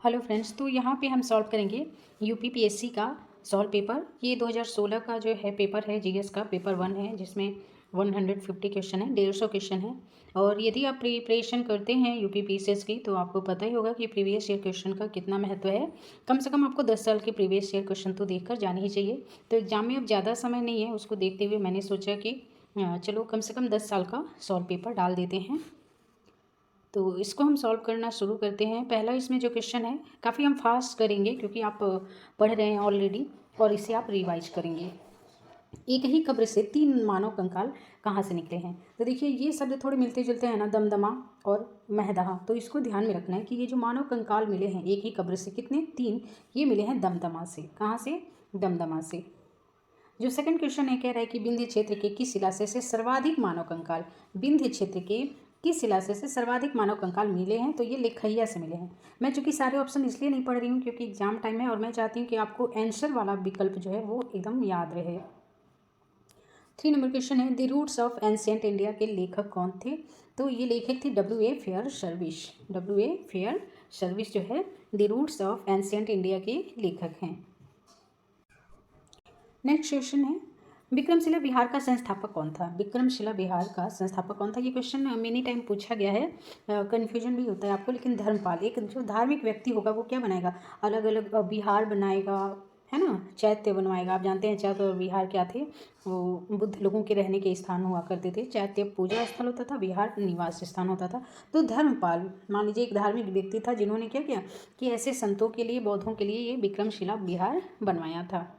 Hello friends, तो यहाँ पे हम सॉल्व करेंगे यूपीपीएससी का सॉल्व पेपर। ये 2016 का जो है पेपर है, जीएस का पेपर 1 है, जिसमें 150 क्वेश्चन है, 150 क्वेश्चन है। और यदि आप प्रिपरेशन करते हैं यूपीपीएससी की तो आपको पता ही होगा कि प्रीवियस ईयर क्वेश्चन का कितना महत्व है। कम से कम आपको 10 साल के प्रीवियस ईयर क्वेश्चन तो देखकर जाने ही चाहिए। तो एग्जाम में अब ज़्यादा समय नहीं है, उसको देखते हुए मैंने सोचा कि चलो कम से कम 10 साल का सॉल्व पेपर डाल देते हैं। तो इसको हम सॉल्व करना शुरू करते हैं। पहला इसमें जो क्वेश्चन है काफ़ी हम फास्ट करेंगे क्योंकि आप पढ़ रहे हैं ऑलरेडी, और इसे आप रिवाइज करेंगे। एक ही कब्र से 3 मानव कंकाल कहाँ से निकले हैं? तो देखिए, ये शब्द थोड़े मिलते जुलते हैं ना, दमदमा और महदहा। तो इसको ध्यान में रखना है कि ये जो मानव कंकाल मिले हैं एक ही कब्र से, कितने? 3। ये मिले हैं दमदमा से। कहाँ से? दमदमा से। जो सेकंड क्वेश्चन है, कह रहा है कि विंध्य क्षेत्र के किस शिलाशय से सर्वाधिक मानव कंकाल, विंध्य क्षेत्र के किस शिलाशय से सर्वाधिक मानव कंकाल मिले हैं? तो ये लेखैया से मिले हैं। मैं चूंकि सारे ऑप्शन इसलिए नहीं पढ़ रही हूँ क्योंकि एग्जाम टाइम है और मैं चाहती हूँ कि आपको आंसर वाला विकल्प जो है वो एकदम याद रहे। 3 नंबर क्वेश्चन है, the roots of ancient India के लेखक कौन थे? तो ये लेखक थे W.A. Fair service. W.A. Fair service जो है the roots of ancient India के लेखक हैं। नेक्स्ट क्वेश्चन है, विक्रमशिला बिहार का संस्थापक कौन था? विक्रमशिला बिहार का संस्थापक कौन था? ये क्वेश्चन मेनी टाइम पूछा गया है, कन्फ्यूजन भी होता है आपको। लेकिन धर्मपाल, एक जो धार्मिक व्यक्ति होगा वो क्या बनाएगा? अलग अलग बिहार बनाएगा, है ना, चैत्य बनवाएगा। आप जानते हैं चैत्य और विहार क्या थे? वो बुद्ध लोगों के रहने के स्थान हुआ करते थे। चैत्य पूजा स्थल होता था, विहार निवास स्थान होता था। तो धर्मपाल मान लीजिए एक धार्मिक व्यक्ति था जिन्होंने क्या किया कि ऐसे संतों के लिए, बौद्धों के लिए ये विक्रमशिला बिहार बनवाया था।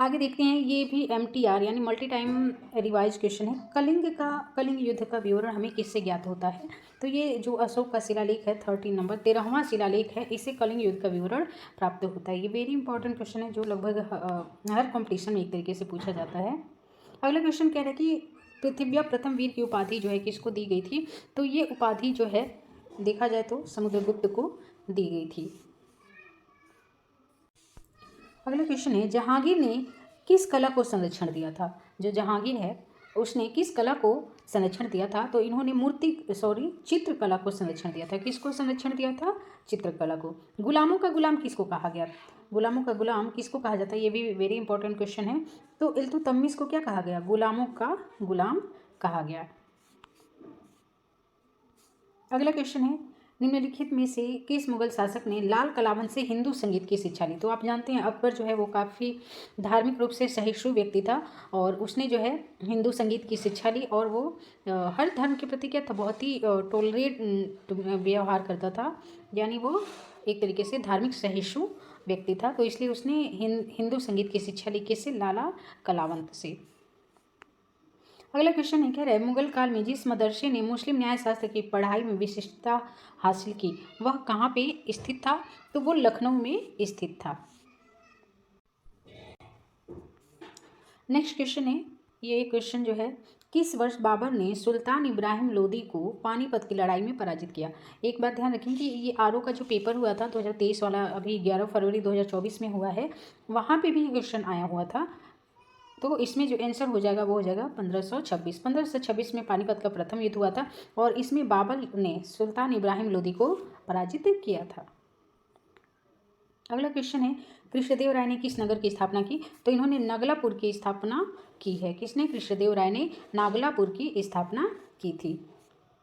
आगे देखते हैं, ये भी MTR यानी मल्टी टाइम रिवाइज क्वेश्चन है। कलिंग युद्ध का विवरण हमें किससे ज्ञात होता है? तो ये जो अशोक का शिलालेख है 13 नंबर 13वां शिलालेख है, इससे कलिंग युद्ध का विवरण प्राप्त होता है। ये वेरी इंपॉर्टेंट क्वेश्चन है जो लगभग हर कॉम्पिटिशन में एक तरीके से पूछा जाता है। अगला क्वेश्चन कह रहा है कि पृथ्वी प्रथम वीर की उपाधि जो है किसको दी गई थी? तो ये उपाधि जो है देखा जाए तो समुद्रगुप्त को दी गई थी। अगला क्वेश्चन है, जहांगीर ने किस कला को संरक्षण दिया था? जो जहांगीर है उसने किस कला को संरक्षण दिया था? तो इन्होंने चित्रकला को संरक्षण दिया था। किसको संरक्षण दिया था? चित्रकला को। गुलामों का गुलाम किसको कहा गया? गुलामों का गुलाम किसको कहा जाता है? ये भी वेरी इंपॉर्टेंट क्वेश्चन है। तो इल्तुतमिश को क्या कहा गया? गुलामों का गुलाम कहा गया। अगला क्वेश्चन है, निम्नलिखित में से किस मुगल शासक ने लाल कलावन से हिंदू संगीत की शिक्षा ली? तो आप जानते हैं अकबर जो है वो काफ़ी धार्मिक रूप से सहिष्णु व्यक्ति था और उसने जो है हिंदू संगीत की शिक्षा ली। और वो हर धर्म के प्रति क्या था, बहुत ही टोलरेट व्यवहार करता था, यानी वो एक तरीके से धार्मिक सहिष्णु व्यक्ति था। तो इसलिए उसने हिंदू संगीत की शिक्षा ली किससे? लाला कलावंत से। अगला क्वेश्चन है, कह रहा है मुगल काल में जिस मदरसे ने मुस्लिम न्याय शास्त्र की पढ़ाई में विशिष्टता हासिल की वह कहाँ पे स्थित था? तो वो लखनऊ में स्थित था। नेक्स्ट क्वेश्चन है, ये क्वेश्चन जो है, किस वर्ष बाबर ने सुल्तान इब्राहिम लोदी को पानीपत की लड़ाई में पराजित किया? एक बात ध्यान रखें कि ये RO का जो पेपर हुआ था 2023 वाला, अभी 11 फरवरी 2024 में हुआ है, वहाँ पे भी ये क्वेश्चन आया हुआ था। तो इसमें जो आंसर हो जाएगा वो हो जाएगा 1526। 1526 में पानीपत का प्रथम युद्ध हुआ था और इसमें बाबर ने सुल्तान इब्राहिम लोदी को पराजित किया था। अगला क्वेश्चन है, कृष्णदेव राय ने किस नगर की स्थापना की? तो इन्होंने नागलापुर की स्थापना की है। किसने? कृष्णदेव राय ने नागलापुर की स्थापना की थी।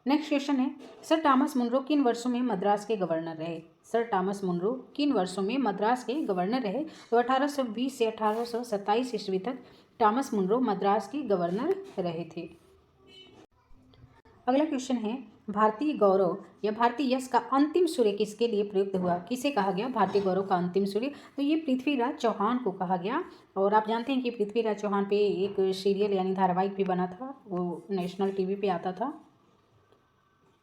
नेक्स्ट क्वेश्चन है, सर थॉमस मुनरो किन वर्षों में मद्रास के गवर्नर रहे? सर थॉमस मुनरो किन वर्षों में मद्रास के गवर्नर रहे? तो 1820 से 1827 ईस्वी तक थॉमस मुनरो मद्रास के गवर्नर रहे थे। अगला क्वेश्चन है, भारतीय गौरव या भारतीय यश का अंतिम सूर्य किसके लिए प्रयुक्त हुआ? किसे कहा गया भारतीय गौरव का अंतिम सूर्य? तो ये पृथ्वीराज चौहान को कहा गया। और आप जानते हैं कि पृथ्वीराज चौहान पे एक सीरियल यानी धारावाहिक भी बना था, वो नेशनल टीवी पे आता था।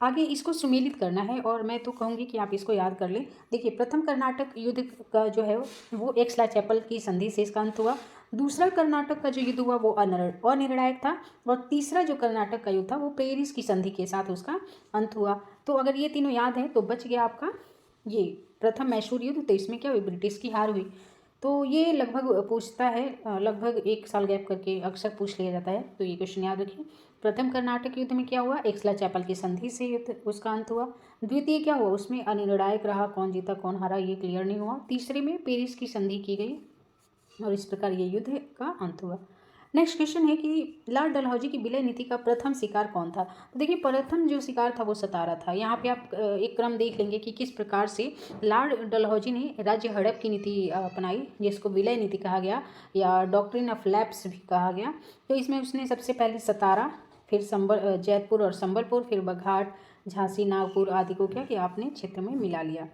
आगे इसको सुमेलित करना है और मैं तो कहूँगी कि आप इसको याद कर लें। देखिए, प्रथम कर्नाटक युद्ध का जो है वो एक्सला चैपल की संधि से इसका अंत हुआ। दूसरा कर्नाटक का जो युद्ध हुआ वो अनिर्णायक था। और तीसरा जो कर्नाटक का युद्ध था वो पेरिस की संधि के साथ उसका अंत हुआ। तो अगर ये तीनों याद है तो बच गया आपका ये प्रथम मैसूर युद्ध। तो इसमें क्या हुई? ब्रिटिश की हार हुई। तो ये लगभग पूछता है, लगभग 1 साल गैप करके अक्सर पूछ लिया जाता है। तो ये क्वेश्चन याद रखिए। प्रथम कर्नाटक युद्ध में क्या हुआ? एक्सला चैपल की संधि से युद्ध उसका अंत हुआ। द्वितीय क्या हुआ, उसमें अनिर्णायक रहा, कौन जीता कौन हारा ये क्लियर नहीं हुआ। तीसरे में पेरिस की संधि की गई और इस प्रकार ये युद्ध का अंत हुआ। नेक्स्ट क्वेश्चन है कि लॉर्ड डलहौजी की विलय नीति का प्रथम शिकार कौन था। तो देखिए प्रथम जो शिकार था वो सतारा था। यहाँ पे आप एक क्रम देख लेंगे कि किस प्रकार से लॉर्ड डलहौजी ने राज्य हड़प की नीति अपनाई, जिसको विलय नीति कहा गया या डॉक्ट्रिन ऑफ लैप्स भी कहा गया। तो इसमें उसने सबसे पहले सतारा, फिर जयपुर और संबलपुर, फिर बघाट, झांसी, नागपुर आदि को क्या किया, आपने क्षेत्र में मिला लिया।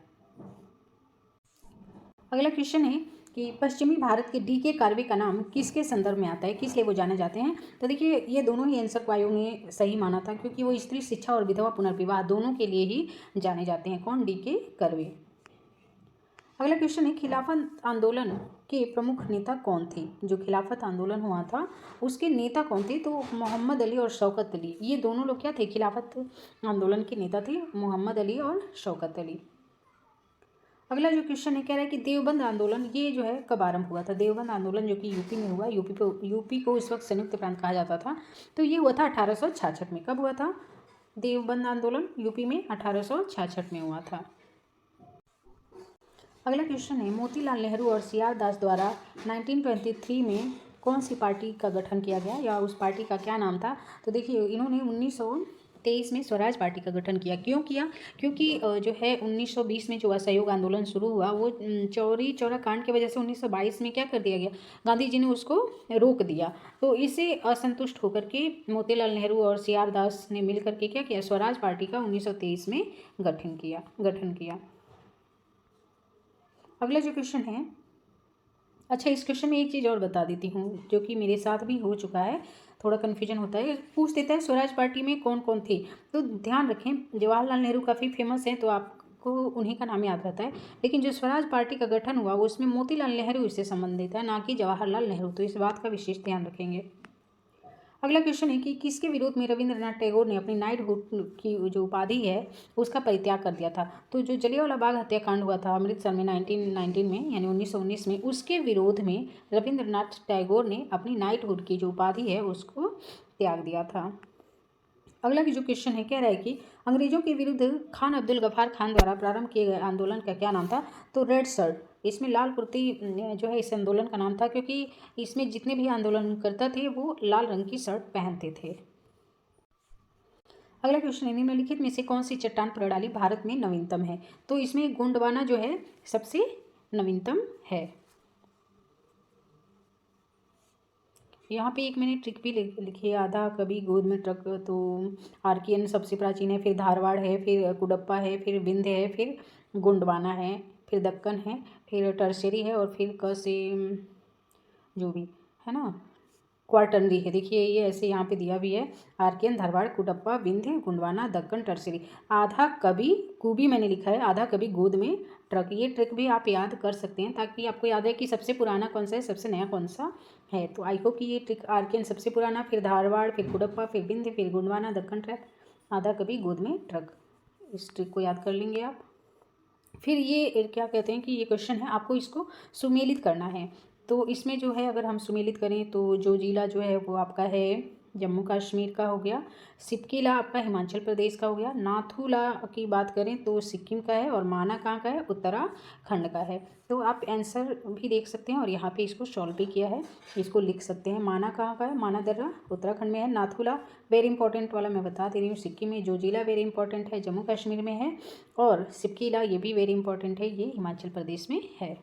अगला क्वेश्चन है कि पश्चिमी भारत के डी के कार्वे का नाम किसके संदर्भ में आता है, किस लिए वो जाने जाते हैं। तो देखिए ये दोनों ही आंसर को आयोग ने सही माना था, क्योंकि वो स्त्री शिक्षा और विधवा पुनर्विवाह दोनों के लिए ही जाने जाते हैं। कौन, डी के कर्वे। अगला क्वेश्चन है खिलाफत आंदोलन के प्रमुख नेता कौन थे। जो खिलाफत आंदोलन हुआ था उसके नेता कौन थे, तो मोहम्मद अली और शौकत अली, ये दोनों लोग क्या थे, खिलाफत आंदोलन के नेता थे, मोहम्मद अली और शौकत अली। अगला जो क्वेश्चन है कह रहा है कि देवबंद आंदोलन ये जो है कब आरंभ हुआ था। देवबंद आंदोलन जो कि यूपी में हुआ, यूपी को उस वक्त संयुक्त प्रांत कहा जाता था। तो ये हुआ था 1866 में। कब हुआ था देवबंद आंदोलन, यूपी में 1866 में हुआ था। अगला क्वेश्चन है मोतीलाल नेहरू और सी आर दास द्वारा 1923 में कौन सी पार्टी का गठन किया गया या उस पार्टी का क्या नाम था। तो देखिए इन्होंने 1923 में स्वराज पार्टी का गठन किया। क्यों किया, क्योंकि जो है 1920 में जो असहयोग आंदोलन शुरू हुआ वो चौरी चौरा कांड की वजह से 1922 में क्या कर दिया गया, गांधी जी ने उसको रोक दिया। तो इससे असंतुष्ट होकर के मोतीलाल नेहरू और सी आर दास ने मिल करके क्या किया, स्वराज पार्टी का 1923 में गठन किया। अगला जो क्वेश्चन है, अच्छा इस क्वेश्चन में एक चीज़ और बता देती हूँ जो कि मेरे साथ भी हो चुका है, थोड़ा कन्फ्यूजन होता है। पूछ देता है स्वराज पार्टी में कौन कौन थे। तो ध्यान रखें जवाहरलाल नेहरू काफ़ी फेमस हैं तो आपको उन्हीं का नाम याद रहता है, लेकिन जो स्वराज पार्टी का गठन हुआ उसमें मोतीलाल नेहरू इससे संबंधित है, ना कि जवाहरलाल नेहरू। तो इस बात का विशेष ध्यान रखेंगे। अगला क्वेश्चन है कि किसके विरोध में रविंद्रनाथ टैगोर ने अपनी नाइटहुड की जो उपाधि है उसका परित्याग कर दिया था। तो जो जलियांवाला बाग हत्याकांड हुआ था अमृतसर में 1919 में यानी 1919 में, उसके विरोध में रविंद्रनाथ टैगोर ने अपनी नाइटहुड की जो उपाधि है उसको त्याग दिया था। अगला जो क्वेश्चन है कह रहा है कि अंग्रेजों के विरुद्ध खान अब्दुल गफ्फार खान द्वारा प्रारंभ किए गए आंदोलन का क्या नाम था। तो रेड शर्ट, इसमें लाल कुर्ती जो है इस आंदोलन का नाम था, क्योंकि इसमें जितने भी आंदोलनकर्ता थे वो लाल रंग की शर्ट पहनते थे। अगला क्वेश्चन है निम्नलिखित में से कौन सी चट्टान प्रणाली भारत में नवीनतम है। तो इसमें गोंडवाना जो है सबसे नवीनतम है। यहाँ पे एक मैंने ट्रिक भी लिखी है, आधा कभी गोद में ट्रक। तो आर्कियन सबसे प्राचीन है, फिर धारवाड़ है, फिर कुडप्पा है, फिर विंध्य है, फिर गोंडवाना है, फिर दक्कन है, फिर टर्शरी है और फिर क से जो भी है ना क्वार्टनरी है। देखिए ये ऐसे यहाँ पे दिया भी है, आर्कियन, धारवाड़, कुडप्पा, विंध्य, गोंडवाना, दक्कन, टर्शरी। आधा कभी कुबी मैंने लिखा है, आधा कभी गोद में ट्रक। ये ट्रिक भी आप याद कर सकते हैं ताकि आपको याद है कि सबसे पुराना कौन सा है, सबसे नया कौन सा है। तो आई होप कि ये ट्रिक, आर्कियन सबसे पुराना, फिर धारवाड़, फिर कुडप्पा, फिर विंध्य, फिर गोंडवाना, दक्कन ट्रक, आधा कभी गोद में ट्रक, इस ट्रिक को याद कर लेंगे आप। फिर ये क्या कहते हैं कि ये क्वेश्चन है आपको इसको सुमेलित करना है। तो इसमें जो है अगर हम सुमेलित करें तो जो जिला जो है वो आपका है जम्मू कश्मीर का हो गया, सिपकीला आपका हिमाचल प्रदेश का हो गया, नाथुला की बात करें तो सिक्किम का है और माना कहाँ का है, उत्तराखंड का है। तो आप आंसर भी देख सकते हैं और यहाँ पे इसको सॉल्व भी किया है, इसको लिख सकते हैं। माना कहाँ का है, माना दर्रा उत्तराखंड में है, नाथुला वेरी इंपॉर्टेंट वाला मैं बता दे रही हूँ सिक्किम में, जो जिला वेरी इंपॉर्टेंट है जम्मू कश्मीर में है, और सिपकीला ये भी वेरी इंपॉर्टेंट है, ये हिमाचल प्रदेश में है।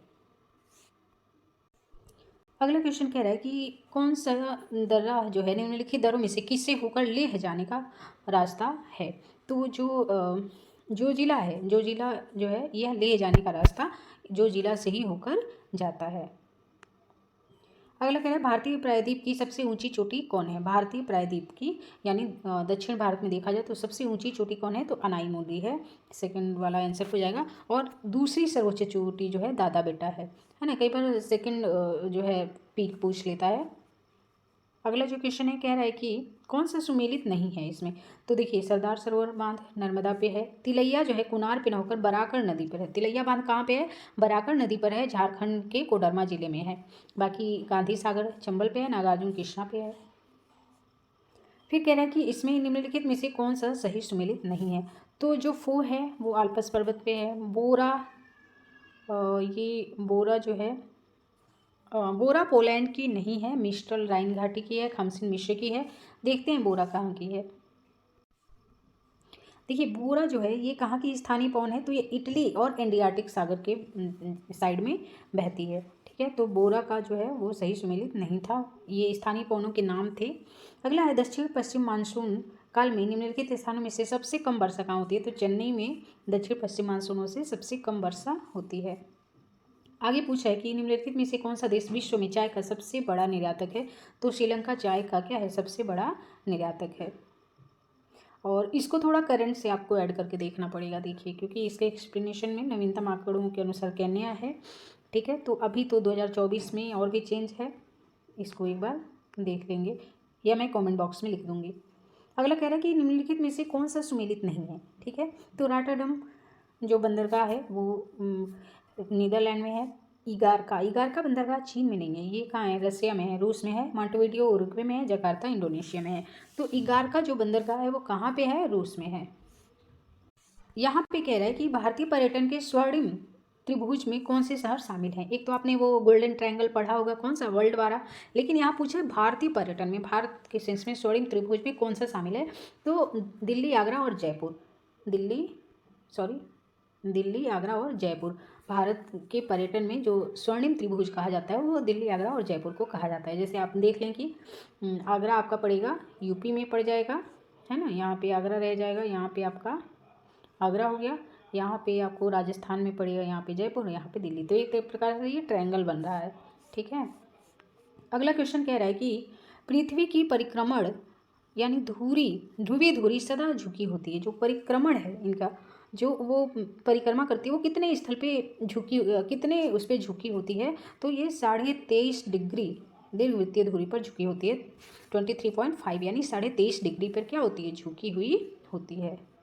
अगला क्वेश्चन कह रहा है कि कौन सा दर्रा जो है निम्नलिखित दर्रों में से किससे होकर लेह जाने का रास्ता है। तो जो जिला जो है यह लेह जाने का रास्ता जो जिला से ही होकर जाता है। अगला कह रहा है भारतीय प्रायद्वीप की सबसे ऊंची चोटी कौन है। भारतीय प्रायद्वीप की यानी दक्षिण भारत में देखा जाए तो सबसे ऊंची चोटी कौन है, तो अनाईमुदी है, सेकंड वाला आंसर हो जाएगा। और दूसरी सर्वोच्च चोटी जो है दादा बेटा है ना, कई बार सेकंड जो है पीक पूछ लेता है। अगला जो क्वेश्चन है कह रहा है कि कौन सा सुमेलित नहीं है इसमें। तो देखिए सरदार सरोवर बांध नर्मदा पे है, तिलैया जो है कुनार पे न होकर बराकर नदी पर है। तिलैया बांध कहाँ पे है, बराकर नदी पर है, झारखंड के कोडरमा जिले में है। बाकी गांधी सागर चंबल पे है, नागार्जुन कृष्णा पे है। फिर कह रहा है कि इसमें निम्नलिखित में से कौन सा सही सुमेलित नहीं है। तो जो फो है वो आल्प्स पर्वत पे है। बोरा, ये बोरा जो है बोरा पोलैंड की नहीं है, मिस्ट्रल राइन घाटी की है, खमसिन मिस्र की है। देखते हैं बोरा कहाँ की है। देखिए बोरा जो है ये कहाँ की स्थानीय पवन है, तो ये इटली और एड्रियाटिक सागर के साइड में बहती है। ठीक है, तो बोरा का जो है वो सही सुमेलित नहीं था, ये स्थानीय पवनों के नाम थे। अगला है दक्षिण पश्चिम मानसून काल में निम्नलिखित स्थानों में से सबसे कम वर्षा कहाँ होती है, तो चेन्नई में दक्षिण पश्चिम मानसूनों से सबसे कम वर्षा होती है। आगे पूछा है कि निम्नलिखित में से कौन सा देश विश्व में चाय का सबसे बड़ा निर्यातक है, तो श्रीलंका चाय का क्या है, सबसे बड़ा निर्यातक है। और इसको थोड़ा करंट से आपको ऐड करके देखना पड़ेगा, देखिए, क्योंकि इसके एक्सप्लेनेशन में नवीनतम आंकड़ों के अनुसार केन्या है। ठीक है, तो अभी तो 2024 में और भी चेंज है, इसको एक बार देख लेंगे या मैं कमेंट बॉक्स में लिख दूंगी। अगला कह रहा है कि निम्नलिखित में से कौन सा सुमेलित नहीं है। ठीक है, तो रॉटरडम जो बंदरगाह है वो नीदरलैंड में है। इगारका बंदरगाह चीन में नहीं है, ये कहाँ है, रसिया में है, रूस में है, मॉन्टेविडियो उरुग्वे में है, जकार्ता इंडोनेशिया में है। तो इगारका जो बंदरगाह है वो कहाँ पे है, रूस में है। यहाँ पे कह रहा है कि भारतीय पर्यटन के स्वर्णिम त्रिभुज में कौन से शहर शामिल हैं। एक तो आपने वो गोल्डन ट्रायंगल पढ़ा होगा, कौन सा, वर्ल्ड वाला, लेकिन यहाँ पूछा है भारतीय पर्यटन में, भारत के सेंस में स्वर्णिम त्रिभुज में कौन सा शामिल है, तो दिल्ली, आगरा और जयपुर। दिल्ली, आगरा और जयपुर भारत के पर्यटन में जो स्वर्णिम त्रिभुज कहा जाता है वो दिल्ली, आगरा और जयपुर को कहा जाता है। जैसे आप देख लें कि आगरा आपका पड़ेगा यूपी में पड़ जाएगा, है ना, यहाँ पे आगरा रह जाएगा, यहाँ पे आपका आगरा हो गया, यहाँ पे आपको राजस्थान में पड़ेगा, यहाँ पे जयपुर, यहाँ पे दिल्ली। तो एक प्रकार से ये ट्रायंगल बन रहा है। ठीक है, अगला क्वेश्चन कह रहा है कि पृथ्वी की परिक्रमण यानी ध्रुवीय धुरी सदा झुकी होती है। जो परिक्रमण है इनका, जो वो परिक्रमा करती है वो कितने स्थल पे कितने उस पर झुकी होती है, तो ये 23.5 डिग्री दीर्घवृत्तीय धुरी पर झुकी होती है। 23.5 यानी 23.5 डिग्री पर क्या होती है, झुकी हुई होती है।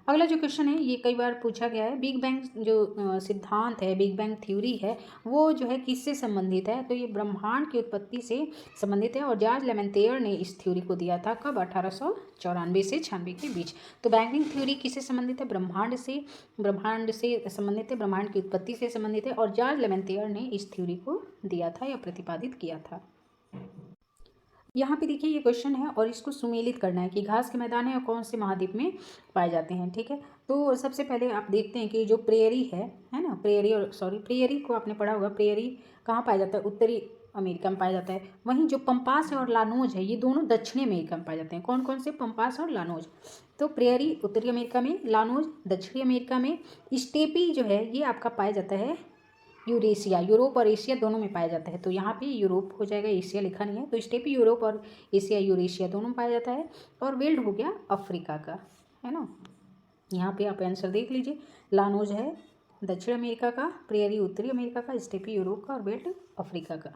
अगला जो क्वेश्चन है ये कई बार पूछा गया है, बिग बैंग जो सिद्धांत है, बिग बैंग थ्योरी है, वो जो है किससे संबंधित है, तो ये ब्रह्मांड की उत्पत्ति से संबंधित है। और जॉर्ज लेमेंतेयर ने इस थ्योरी को दिया था कब, 1894 से 96 के बीच। तो बिग बैंग थ्योरी किससे संबंधित है, ब्रह्मांड से संबंधित है, ब्रह्मांड की उत्पत्ति से संबंधित है। और जॉर्ज लेमेंतेयर ने इस थ्योरी को दिया था या प्रतिपादित किया था। यहाँ पे देखिए ये क्वेश्चन है और इसको सुमेलित करना है कि घास के मैदान है और कौन से महाद्वीप में पाए जाते हैं। ठीक है, तो सबसे पहले आप देखते हैं कि जो प्रेयरी है ना, प्रेयरी को आपने पढ़ा होगा, प्रेयरी कहाँ पाया जाता है, उत्तरी अमेरिका में पाया जाता है। वहीं जो पंपास है और लानोज है ये दोनों दक्षिणी अमेरिका में पाए जाते हैं। कौन कौन से, पंपास और लानोज। तो प्रेयरी उत्तरी अमेरिका में, लानोज दक्षिणी अमेरिका में, स्टेपी जो है ये आपका पाया जाता है यूरेशिया, यूरोप और एशिया दोनों में पाया जाता है। तो यहाँ पे यूरोप हो जाएगा, एशिया लिखा नहीं है, तो स्टेपी यूरोप और एशिया यूरेशिया दोनों में पाया जाता है। और वेल्ड हो गया अफ्रीका का, है ना, यहाँ पे आप आंसर देख लीजिए। लानोज है दक्षिण अमेरिका का, प्रेयरी उत्तरी अमेरिका का, स्टेपी यूरोप का और वेल्ड अफ्रीका का।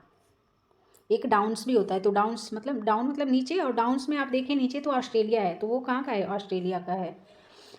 एक डाउन्स भी होता है, तो डाउन्स मतलब डाउन मतलब नीचे, और डाउन्स में आप देखें नीचे तो ऑस्ट्रेलिया है, तो वो कहाँ का है, ऑस्ट्रेलिया का है।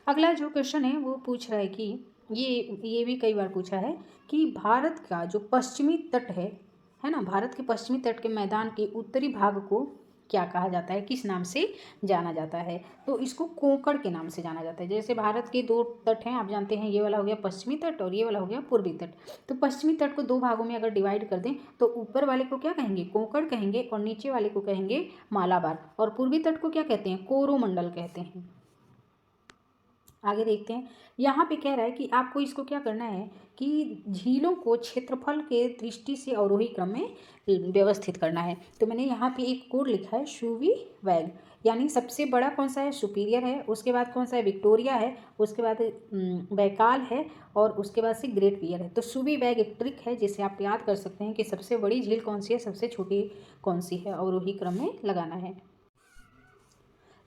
अगला जो क्वेश्चन है वो पूछ रहा है कि ये भी कई बार पूछा है कि भारत का जो पश्चिमी तट है ना, भारत के पश्चिमी तट के मैदान के उत्तरी भाग को क्या कहा जाता है, किस नाम से जाना जाता है, तो इसको कोंकण के नाम से जाना जाता है। जैसे भारत के 2 तट हैं, आप जानते हैं, ये वाला हो गया पश्चिमी तट और ये वाला हो गया पूर्वी तट। तो पश्चिमी तट को 2 भागों में अगर डिवाइड कर दें तो ऊपर वाले को क्या कहेंगे, कोंकण कहेंगे, और नीचे वाले को कहेंगे मालाबार। और पूर्वी तट को क्या कहते हैं, कोरोमंडल कहते हैं। आगे देखते हैं, यहाँ पे कह रहा है कि आपको इसको क्या करना है कि झीलों को क्षेत्रफल के दृष्टि से अवरोही क्रम में व्यवस्थित करना है। तो मैंने यहाँ पे एक कोड लिखा है, शूवी वैग, यानी सबसे बड़ा कौन सा है, सुपीरियर है, उसके बाद कौन सा है, विक्टोरिया है, उसके बाद बैकाल है, और उसके बाद से ग्रेट पियर है। तो शूवी वैग एक ट्रिक है जिसे आप याद कर सकते हैं कि सबसे बड़ी झील कौन सी है, सबसे छोटी कौन सी है, अवरोही क्रम में लगाना है।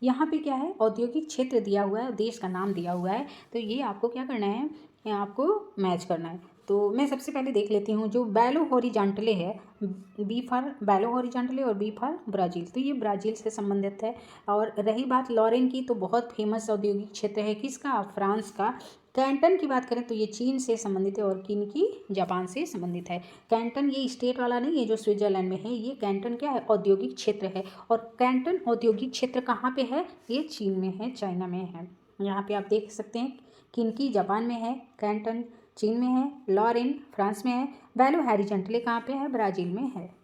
यहाँ पे क्या है, औद्योगिक क्षेत्र दिया हुआ है, देश का नाम दिया हुआ है, तो ये आपको क्या करना है, आपको मैच करना है। तो मैं सबसे पहले देख लेती हूँ जो बेलो हॉरिजॉन्टले है, बी फॉर बेलो हॉरिजॉन्टले और बी फॉर ब्राज़ील, तो ये ब्राज़ील से संबंधित है। और रही बात लॉरेन की, तो बहुत फेमस औद्योगिक क्षेत्र है किसका, फ्रांस का। कैंटन की बात करें तो ये चीन से संबंधित है, और किन की, जापान से संबंधित है। कैंटन ये स्टेट वाला नहीं है जो स्विट्जरलैंड में है, ये कैंटन क्या है, औद्योगिक क्षेत्र है। और कैंटन औद्योगिक क्षेत्र कहाँ पे है, ये चीन में है, चाइना में है। यहाँ पे आप देख सकते हैं किनकी जापान में है, कैंटन चीन में है, लॉरेन फ्रांस में है, बेलो हॉरिज़ॉन्टली कहाँ पे है, ब्राज़ील में है।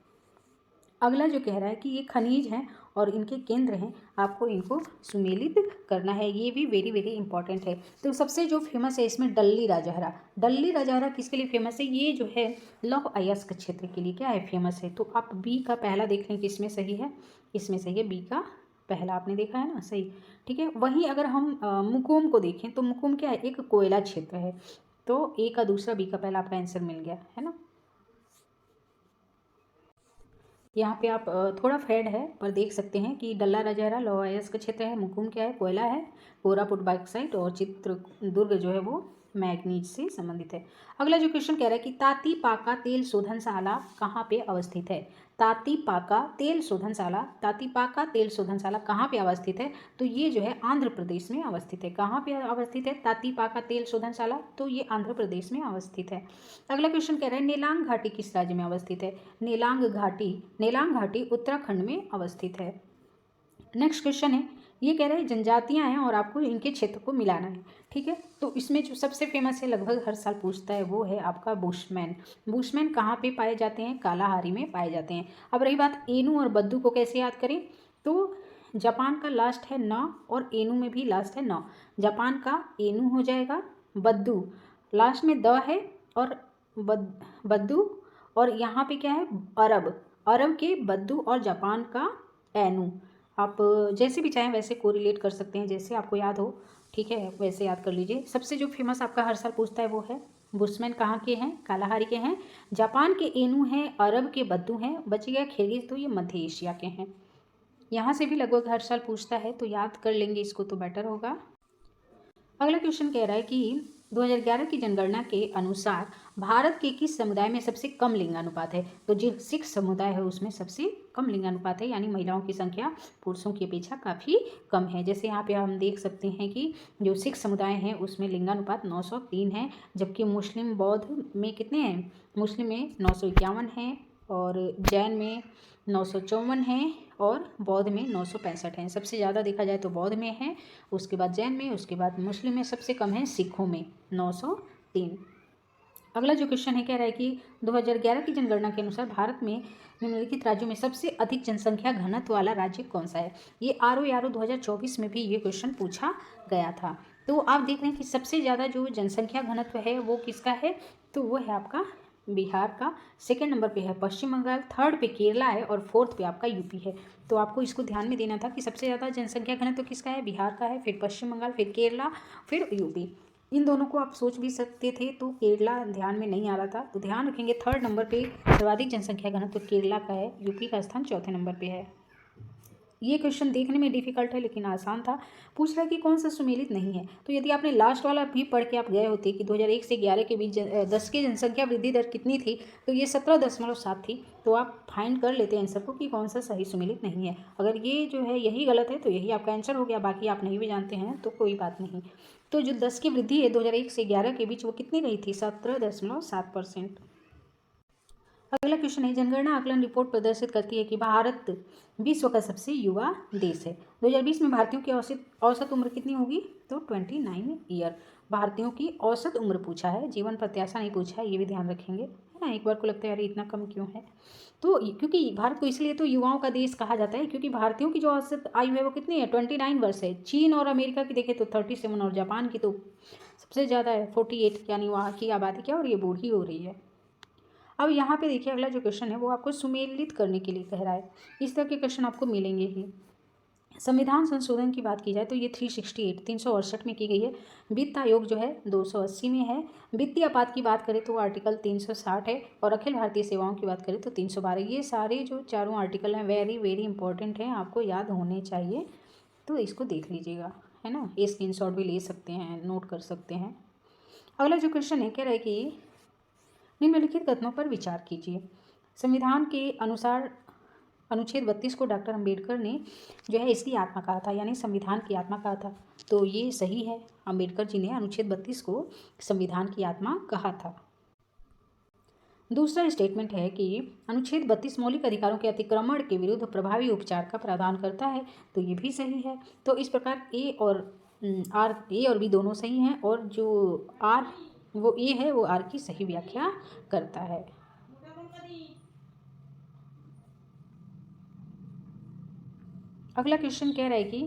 अगला जो कह रहा है कि ये खनिज हैं और इनके केंद्र हैं, आपको इनको सुमेलित करना है, ये भी वेरी वेरी इंपॉर्टेंट है। तो सबसे जो फेमस है इसमें डल्ली राजहरा। डल्ली राजहरा किसके लिए फेमस है, ये जो है लौह अयस्क क्षेत्र के लिए क्या है, फेमस है। तो आप बी का पहला देख लें कि इसमें सही है, इसमें सही है, बी का पहला आपने देखा है ना, सही, ठीक है। वहीं अगर हम मुकोम को देखें तो मुकोम क्या है, एक कोयला क्षेत्र है। तो ए का दूसरा, बी का पहला आपका आंसर मिल गया है ना। यहाँ पे आप थोड़ा फेड है पर देख सकते हैं कि डल्ला राजहरा लौह अयस्क क्षेत्र है, मुकुम क्या है, कोयला है, कोरापुट बॉक्साइट और चित्रदुर्ग जो है वो मैग्नीज से संबंधित है। अगला जो क्वेश्चन कह रहा है कि तातीपाका तेल शोधनशाला कहाँ पे अवस्थित है। तातीपाका तेल शोधनशाला कहाँ पे अवस्थित है, तो ये जो है आंध्र प्रदेश में अवस्थित है। कहाँ पे अवस्थित है तातीपाका तेल शोधनशाला, तो ये आंध्र प्रदेश में अवस्थित है। अगला क्वेश्चन कह रहा है नेलांग घाटी किस राज्य में अवस्थित है। नेलांग घाटी उत्तराखंड में अवस्थित है। नेक्स्ट क्वेश्चन है, ये कह रहे हैं जनजातियां हैं और आपको इनके क्षेत्र को मिलाना है, ठीक है। तो इसमें जो सबसे फेमस है, लगभग हर साल पूछता है, वो है आपका बुशमैन। बुशमैन कहाँ पे पाए जाते हैं, कालाहारी में पाए जाते हैं। अब रही बात एनू और बद्दू को कैसे याद करें, तो जापान का लास्ट है न और एनू में भी लास्ट है न। जापान का एनू हो जाएगा, बद्दू लास्ट में द है और बद्दू, और यहाँ पे क्या है, अरब के बद्दू और जापान का एनू। आप जैसे भी चाहें वैसे कोरिलेट कर सकते हैं, जैसे आपको याद हो, ठीक है, वैसे याद कर लीजिए। सबसे जो फेमस आपका हर साल पूछता है वो है बुशमैन, कहाँ के हैं, कालाहारी के हैं, जापान के एनू हैं, अरब के बद्दू हैं, बच गया खिरगिज, तो ये मध्य एशिया के हैं। यहाँ से भी लगभग हर साल पूछता है, तो याद कर लेंगे इसको तो बेटर होगा। अगला क्वेश्चन कह रहा है कि 2011 की जनगणना के अनुसार भारत के किस समुदाय में सबसे कम लिंगानुपात है। तो जो सिख समुदाय है उसमें सबसे कम लिंगानुपात है, यानी महिलाओं की संख्या पुरुषों की अपेक्षा काफ़ी कम है। जैसे यहाँ पे हम देख सकते हैं कि जो सिख समुदाय हैं उसमें लिंगानुपात 903 है, जबकि मुस्लिम बौद्ध में कितने हैं, मुस्लिम में 951 हैं, और जैन में 954 हैं, और बौद्ध में 965 हैं। सबसे ज़्यादा देखा जाए तो बौद्ध में है, उसके बाद जैन में, उसके बाद मुस्लिम में, सबसे कम है सिखों में 903। अगला जो क्वेश्चन है कह रहा है कि 2011 की जनगणना के अनुसार भारत में निम्नलिखित राज्यों में सबसे अधिक जनसंख्या घनत्व वाला राज्य कौन सा है। ये RO 2024 में भी ये क्वेश्चन पूछा गया था। तो आप देख रहे हैं कि सबसे ज़्यादा जो जनसंख्या घनत्व है वो किसका है, तो वो है आपका बिहार का, सेकेंड नंबर पे है पश्चिम बंगाल, थर्ड पे केरला है, और फोर्थ पे आपका यूपी है। तो आपको इसको ध्यान में देना था कि सबसे ज़्यादा जनसंख्या घनत्व किसका है, बिहार का है, फिर पश्चिम बंगाल, फिर केरला, फिर यूपी। इन दोनों को आप सोच भी सकते थे, तो केरला ध्यान में नहीं आ रहा था, तो ध्यान रखेंगे थर्ड नंबर पे सर्वाधिक जनसंख्या घनत्व केरला का है, यूपी का स्थान चौथे नंबर पे है। ये क्वेश्चन देखने में डिफिकल्ट है लेकिन आसान था। पूछ रहा है कि कौन सा सुमेलित नहीं है। तो यदि आपने लास्ट वाला भी पढ़ के आप गए होते कि 2001 से 11 के बीच 10 की जनसंख्या वृद्धि दर कितनी थी, तो ये 17.7 थी। तो आप फाइंड कर लेते हैं आंसर को कि कौन सा सही सुमेलित नहीं है। अगर ये जो है यही गलत है तो यही आपका आंसर हो गया, बाकी आप नहीं भी जानते हैं तो कोई बात नहीं। तो जो 10 की वृद्धि है 2001 से 11 के बीच वो कितनी रही थी, 17.7%। अगला क्वेश्चन है, जनगणना आकलन रिपोर्ट प्रदर्शित करती है कि भारत विश्व का सबसे युवा देश है। 2020 में भारतीयों की औसत उम्र कितनी होगी, तो 29 ईयर। भारतीयों की औसत उम्र पूछा है, जीवन प्रत्याशा नहीं पूछा है, ये भी ध्यान रखेंगे, है ना। एक बार को लगता है यार इतना कम क्यों है, तो क्योंकि भारत को इसलिए तो युवाओं का देश कहा जाता है क्योंकि भारतीयों की जो औसत आयु है वो कितनी है, 29 वर्ष है। चीन और अमेरिका की देखें तो 37, और जापान की तो सबसे ज़्यादा है 48, यानी वहाँ की आबादी क्या हो रही है, बूढ़ी हो रही है। अब यहाँ पे देखिए अगला जो क्वेश्चन है वो आपको सुमेलित करने के लिए कह रहा है। इस तरह के क्वेश्चन आपको मिलेंगे ही। संविधान संशोधन की बात की जाए तो ये 368 में की गई है। वित्त आयोग जो है 280 में है। वित्तीय आपात की बात करें तो आर्टिकल 360 है, और अखिल भारतीय सेवाओं की बात करें तो 312। ये सारे जो चारों आर्टिकल हैं वेरी वेरी इंपॉर्टेंट हैं, आपको याद होने चाहिए, तो इसको देख लीजिएगा, है ना। ये स्क्रीनशॉट भी ले सकते हैं, नोट कर सकते हैं। अगला जो क्वेश्चन है कह रहा है कि निम्नलिखित कथनों पर विचार कीजिए। संविधान के अनुसार अनुच्छेद 32 को डॉक्टर अंबेडकर ने जो है इसकी आत्मा कहा था, यानी संविधान की आत्मा कहा था। तो ये सही है, अंबेडकर जी ने अनुच्छेद 32 को संविधान की आत्मा कहा था। दूसरा स्टेटमेंट है कि अनुच्छेद 32 मौलिक अधिकारों के अतिक्रमण के विरुद्ध प्रभावी उपचार का प्रावधान करता है। तो ये भी सही है। तो इस प्रकार ए और आर ए और बी दोनों सही हैं, और जो आर वो ए है वो आर की सही व्याख्या करता है। अगला क्वेश्चन कह रहा है कि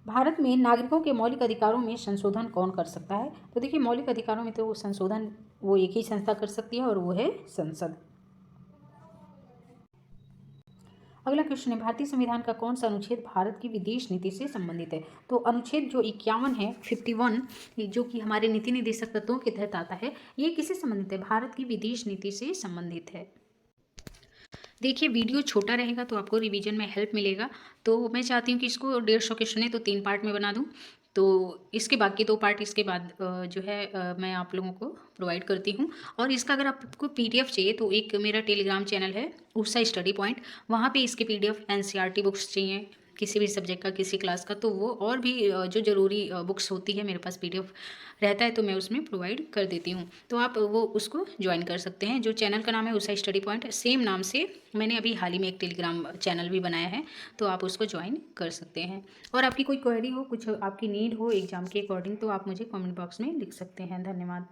भारत में नागरिकों के मौलिक अधिकारों में संशोधन कौन कर सकता है। तो देखिए, मौलिक अधिकारों में तो संशोधन वो एक ही संस्था कर सकती है और वो है संसद। अगला क्वेश्चन है, भारतीय संविधान का कौन सा अनुच्छेद भारत की विदेश नीति से संबंधित है। तो अनुच्छेद जो 51 है, 51, जो कि हमारे नीति निर्देशक तत्वों के तहत आता है, ये किससे संबंधित है, भारत की विदेश नीति से संबंधित है। देखिए, वीडियो छोटा रहेगा तो आपको रिवीजन में हेल्प मिलेगा, तो मैं चाहती हूँ कि इसको 150 क्वेश्चन है तो 3 पार्ट में बना दूँ, तो इसके बाकी 2 पार्ट इसके बाद जो है मैं आप लोगों को प्रोवाइड करती हूँ। और इसका अगर आपको पीडीएफ चाहिए तो एक मेरा टेलीग्राम चैनल है उषा स्टडी पॉइंट, वहाँ पे इसके पीडीएफ एनसीईआरटी बुक्स चाहिए किसी भी सब्जेक्ट का, किसी क्लास का, तो वो और भी जो ज़रूरी बुक्स होती है मेरे पास पीडीएफ रहता है तो मैं उसमें प्रोवाइड कर देती हूँ, तो आप वो उसको ज्वाइन कर सकते हैं। जो चैनल का नाम है उषा स्टडी पॉइंट, सेम नाम से मैंने अभी हाल ही में एक टेलीग्राम चैनल भी बनाया है, तो आप उसको ज्वाइन कर सकते हैं। और आपकी कोई क्वेरी हो, कुछ आपकी नीड हो एग्जाम के अकॉर्डिंग, तो आप मुझे कमेंट बॉक्स में लिख सकते हैं। धन्यवाद।